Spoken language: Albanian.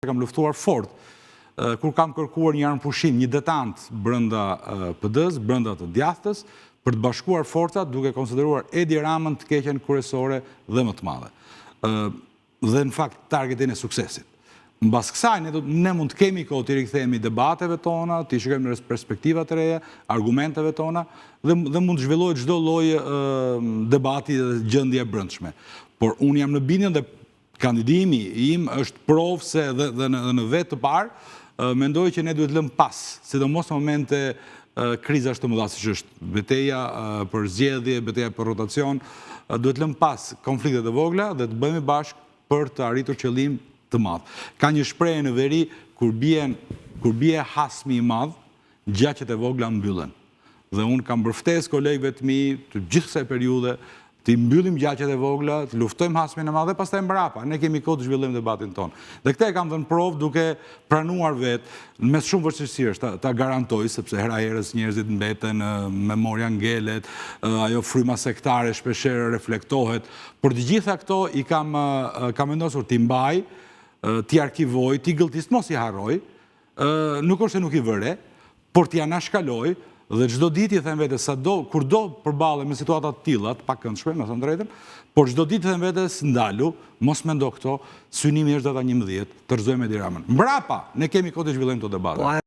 kam luftuar fort, kur kam kërkuar një armë pushim, një detant brenda PD-s, brenda të djathtës, për të bashkuar forcat duke konsideruar Edi Ramën të keqen kryesore dhe më të madhe. Dhe në fakt targetin e suksesit. Në bas kësaj, ne mund të kemi kohë të rikthehemi debateve tona, të shikojmë në perspektivat të reja, argumenteve tona, dhe mund të zhvillohet çdo lloj debati dhe gjendje e brendshme. Por unë jam në bindjen dhe kandidimi im është provë se dhe në vetë të parë, mendoj që ne duhet lëmë pas, sidomos në momente kriza është të mëdha siç është betejë për zgjedhje, betejë për rotacion, duhet lëmë pas konfliktet e vogla dhe të bëhemi bashkë për të arritur qëllim të madh. Ka një shprehje në veri kur bie hasmi i madh, gjaqet e vogla mbyllen. Dhe unë kam mbërftesë kolegëve të mi të gjithë kësaj periudhe të mbyllim gjaqet e vogla, të luftojmë hasmin e madh dhe pastaj mbrapa. Ne kemi kohë të zhvillojmë debatin tonë. Dhe këtë e kam dhënë provë duke pranuar vetë me shumë vështirësi ta garantoj, sepse hera herës njerëzit mbeten, memoria ngelet, ajo fryma sektare shpeshherë reflektohet. Por të gjitha këto i kam vendosur t'i mbaj, t'i arkivoj, t'i gëlltis, mos i harroj, nuk është se nuk i vëre, por t'i anashkaloj. Dhe çdo ditë i them vetes kur do përballem me situata të tilla, të pakëndshme, me thënë drejtën, por çdo ditë i them vetes ndalu, mos mendo këto, synimi është data 11, tërzojmë Edi Ramën. Mbrapa, ne kemi kohë të zhvillojmë këto debate.